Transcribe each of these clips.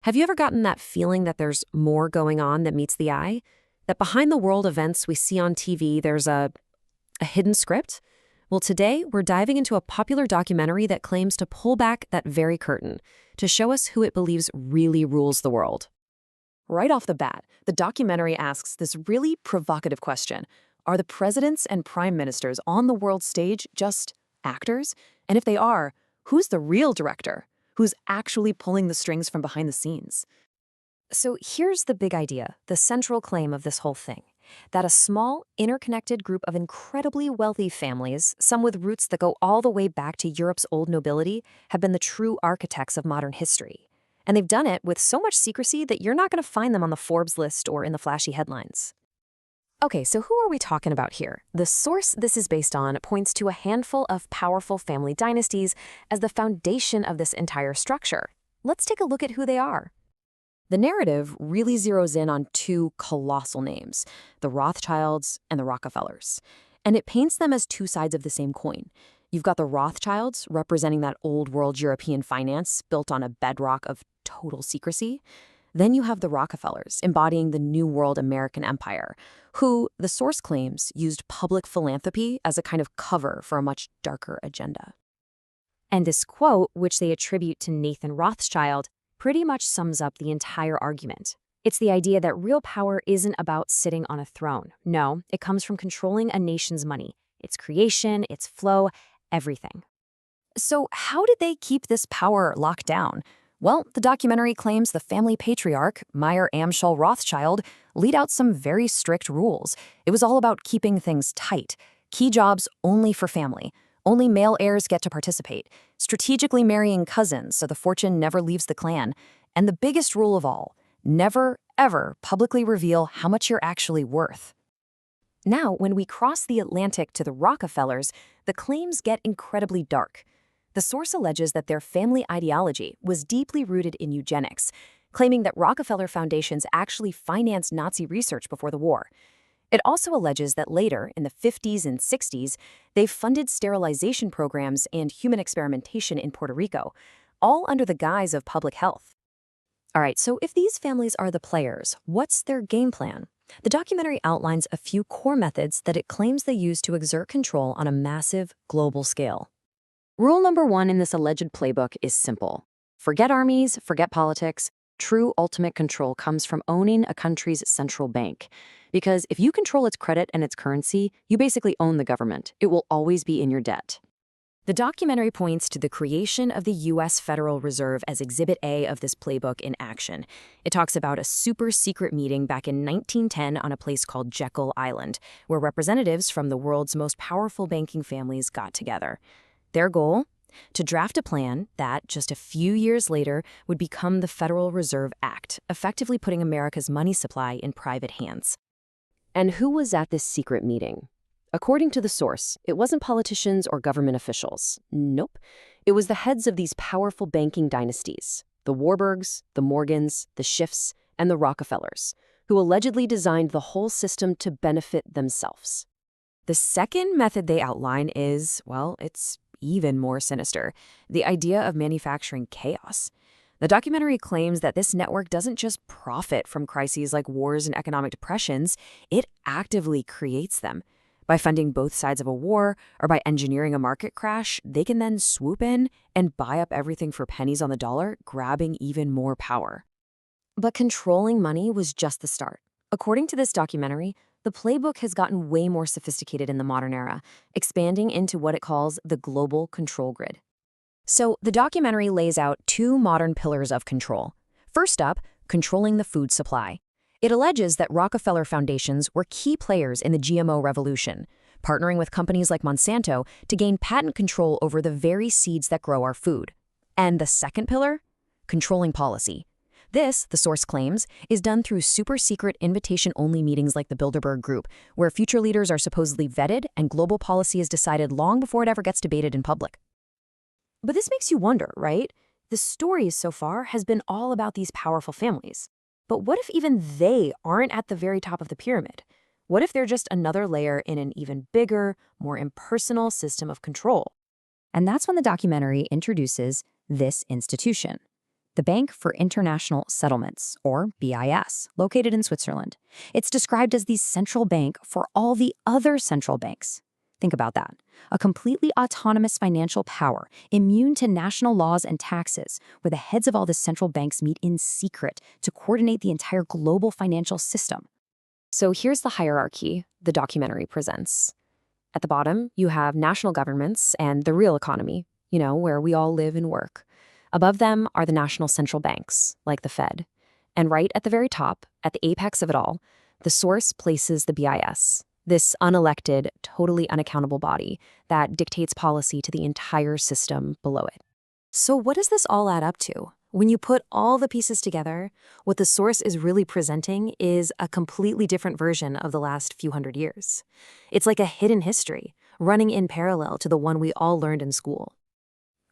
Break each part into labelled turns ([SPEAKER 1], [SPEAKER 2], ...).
[SPEAKER 1] Have you ever gotten that feeling that there's more going on than meets the eye? That behind the world events we see on TV, there's a hidden script? Well, today we're diving into a popular documentary that claims to pull back that very curtain to show us who it believes really rules the world. Right off the bat, the documentary asks this really provocative question. Are the presidents and prime ministers on the world stage just actors? And if they are, who's the real director? Who's actually pulling the strings from behind the scenes? So here's the big idea, the central claim of this whole thing, that a small, interconnected group of incredibly wealthy families, some with roots that go all the way back to Europe's old nobility, have been the true architects of modern history. And they've done it with so much secrecy that you're not going to find them on the Forbes list or in the flashy headlines. Okay, so who are we talking about here? The source this is based on points to a handful of powerful family dynasties as the foundation of this entire structure. Let's take a look at who they are. The narrative really zeroes in on two colossal names, the Rothschilds and the Rockefellers. And it paints them as two sides of the same coin. You've got the Rothschilds, representing that old world European finance built on a bedrock of total secrecy. Then you have the Rockefellers, embodying the New World American empire, who, the source claims, used public philanthropy as a kind of cover for a much darker agenda. And this quote, which they attribute to Nathan Rothschild, pretty much sums up the entire argument. It's the idea that real power isn't about sitting on a throne. No, it comes from controlling a nation's money, its creation, its flow, everything. So how did they keep this power locked down? Well, the documentary claims the family patriarch, Meyer Amschel Rothschild, laid out some very strict rules. It was all about keeping things tight. Key jobs only for family. Only male heirs get to participate. Strategically marrying cousins so the fortune never leaves the clan. And the biggest rule of all, never, ever publicly reveal how much you're actually worth. Now, when we cross the Atlantic to the Rockefellers, the claims get incredibly dark. The source alleges that their family ideology was deeply rooted in eugenics, claiming that Rockefeller foundations actually financed Nazi research before the war. It also alleges that later, in the 50s and 60s, they funded sterilization programs and human experimentation in Puerto Rico, all under the guise of public health. All right, so if these families are the players, what's their game plan? The documentary outlines a few core methods that it claims they use to exert control on a massive global scale. Rule number one in this alleged playbook is simple. Forget armies, forget politics. True ultimate control comes from owning a country's central bank. Because if you control its credit and its currency, you basically own the government. It will always be in your debt. The documentary points to the creation of the U.S. Federal Reserve as Exhibit A of this playbook in action. It talks about a super-secret meeting back in 1910 on a place called Jekyll Island, where representatives from the world's most powerful banking families got together. Their goal? To draft a plan that, just a few years later, would become the Federal Reserve Act, effectively putting America's money supply in private hands. And who was at this secret meeting? According to the source, it wasn't politicians or government officials. Nope. It was the heads of these powerful banking dynasties, the Warburgs, the Morgans, the Schiffs, and the Rockefellers, who allegedly designed the whole system to benefit themselves. The second method they outline is, well, it's even more sinister, the idea of manufacturing chaos. The documentary claims that this network doesn't just profit from crises like wars and economic depressions, it actively creates them. By funding both sides of a war or by engineering a market crash, they can then swoop in and buy up everything for pennies on the dollar, grabbing even more power. But controlling money was just the start. According to this documentary, the playbook has gotten way more sophisticated in the modern era, expanding into what it calls the global control grid. So the documentary lays out two modern pillars of control. First up, controlling the food supply. It alleges that Rockefeller foundations were key players in the GMO revolution, partnering with companies like Monsanto to gain patent control over the very seeds that grow our food. And the second pillar? Controlling policy. This, the source claims, is done through super-secret invitation-only meetings like the Bilderberg Group, where future leaders are supposedly vetted and global policy is decided long before it ever gets debated in public. But this makes you wonder, right? The story so far has been all about these powerful families. But what if even they aren't at the very top of the pyramid? What if they're just another layer in an even bigger, more impersonal system of control? And that's when the documentary introduces this institution.
[SPEAKER 2] the Bank for International Settlements, or BIS, located in Switzerland. It's described as the central bank for all the other central banks. Think about that. A completely autonomous financial power, immune to national laws and taxes, where the heads of all the central banks meet in secret to coordinate the entire global financial system.
[SPEAKER 1] So here's the hierarchy the documentary presents. At the bottom, you have national governments and the real economy, where we all live and work. Above them are the national central banks, like the Fed. And right at the very top, at the apex of it all, the source places the BIS, this unelected, totally unaccountable body that dictates policy to the entire system below it. So what does this all add up to? When you put all the pieces together, what the source is really presenting is a completely different version of the last few hundred years. It's like a hidden history, running in parallel to the one we all learned in school.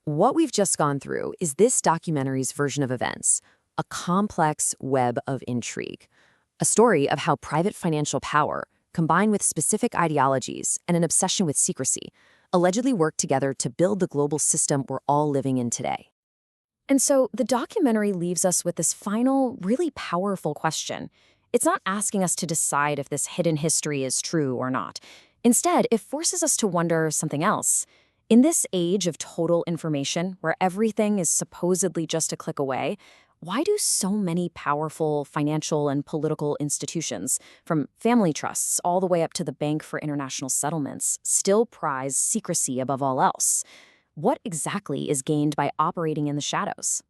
[SPEAKER 1] What we've just gone through is this documentary's version of events, a complex web of intrigue, a story of how private financial power, combined with specific ideologies and an obsession with secrecy, allegedly work together to build the global system we're all living in today. And so the documentary leaves us with this final, really powerful question. It's not asking us to decide if this hidden history is true or not. Instead, it forces us to wonder something else. In this age of total information, where everything is supposedly just a click away, why do so many powerful financial and political institutions, from family trusts all the way up to the Bank for International Settlements, still prize secrecy above all else? What exactly is gained by operating in the shadows?